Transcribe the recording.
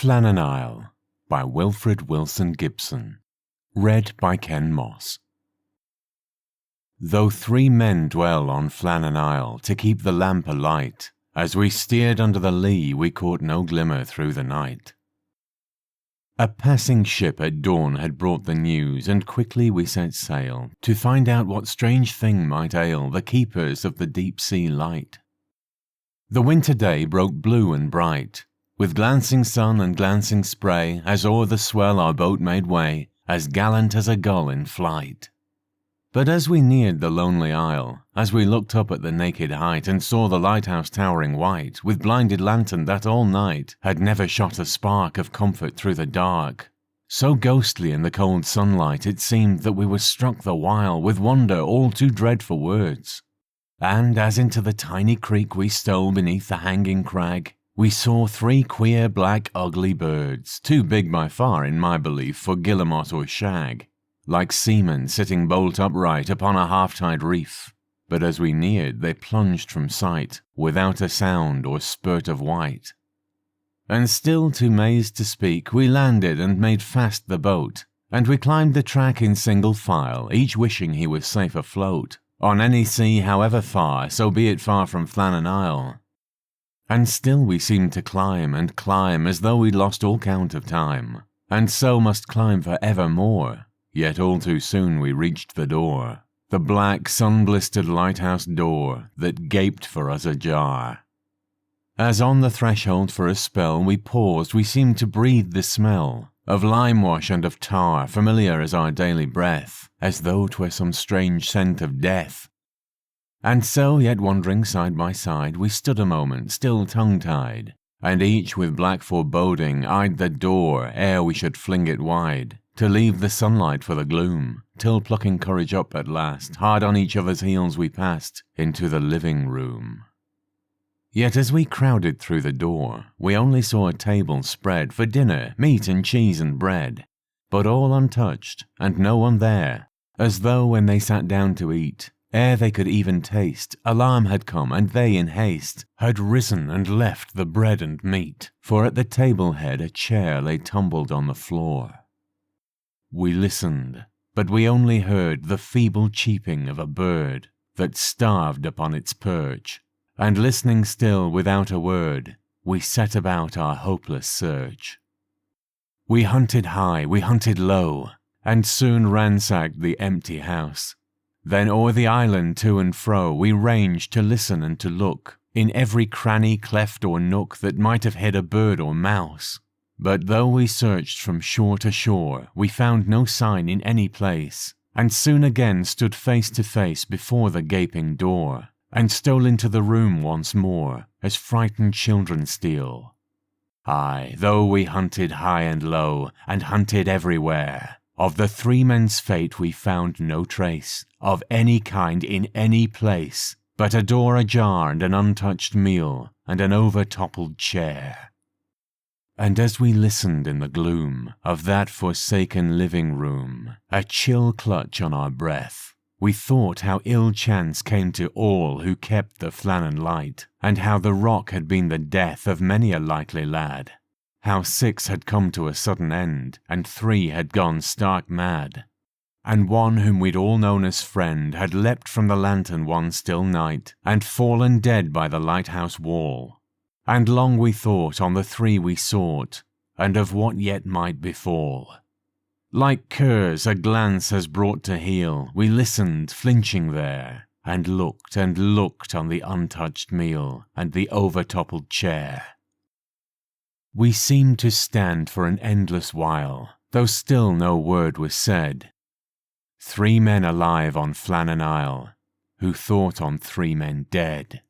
Flannan Isle by Wilfred Wilson Gibson. Read by Ken Moss. Though 3 men dwell on Flannan Isle to keep the lamp alight, as we steered under the lee we caught no glimmer through the night. A passing ship at dawn had brought the news, and quickly we set sail to find out what strange thing might ail the keepers of the deep sea light. The winter day broke blue and bright, with glancing sun and glancing spray, as o'er the swell our boat made way, as gallant as a gull in flight. But as we neared the lonely isle, as we looked up at the naked height and saw the lighthouse towering white, with blinded lantern that all night had never shot a spark of comfort through the dark, so ghostly in the cold sunlight it seemed that we were struck the while with wonder all too dread for words. And as into the tiny creek we stole beneath the hanging crag, we saw 3 queer, black, ugly birds, too big by far in my belief for guillemot or shag, like seamen sitting bolt upright upon a half-tide reef. But as we neared they plunged from sight, without a sound or spurt of white. And still too mazed to speak, we landed and made fast the boat, and we climbed the track in single file, each wishing he was safe afloat, on any sea however far, so be it far from Flannan Isle. And still we seemed to climb and climb as though we'd lost all count of time, and so must climb for evermore. Yet all too soon we reached the door, the black sun-blistered lighthouse door that gaped for us ajar. As on the threshold for a spell we paused, we seemed to breathe the smell of lime-wash and of tar, familiar as our daily breath, as though 'twere some strange scent of death. And so, yet wandering side by side, we stood a moment, still tongue-tied, and each with black foreboding eyed the door ere we should fling it wide, to leave the sunlight for the gloom, till plucking courage up at last, hard on each other's heels we passed into the living room. Yet as we crowded through the door, we only saw a table spread for dinner, meat and cheese and bread, but all untouched, and no one there, as though when they sat down to eat, ere they could even taste, alarm had come, and they in haste had risen and left the bread and meat, for at the table head a chair lay tumbled on the floor. We listened, but we only heard the feeble cheeping of a bird that starved upon its perch, and listening still without a word, we set about our hopeless search. We hunted high, we hunted low, and soon ransacked the empty house. Then o'er the island to and fro we ranged to listen and to look, in every cranny, cleft or nook that might have hid a bird or mouse. But though we searched from shore to shore, we found no sign in any place, and soon again stood face to face before the gaping door, and stole into the room once more, as frightened children steal. Aye, though we hunted high and low, and hunted everywhere, of the 3 men's fate we found no trace, of any kind in any place, but a door ajar and an untouched meal, and an over-toppled chair. And as we listened in the gloom of that forsaken living room, a chill clutch on our breath, we thought how ill chance came to all who kept the Flannan light, and how the rock had been the death of many a likely lad, how 6 had come to a sudden end, and 3 had gone stark mad, and one whom we'd all known as friend had leapt from the lantern one still night, and fallen dead by the lighthouse wall. And long we thought on the 3 we sought, and of what yet might befall. Like curs a glance has brought to heel, we listened, flinching there, and looked on the untouched meal and the over-toppled chair. We seemed to stand for an endless while, though still no word was said. 3 men alive on Flannan Isle, who thought on 3 men dead.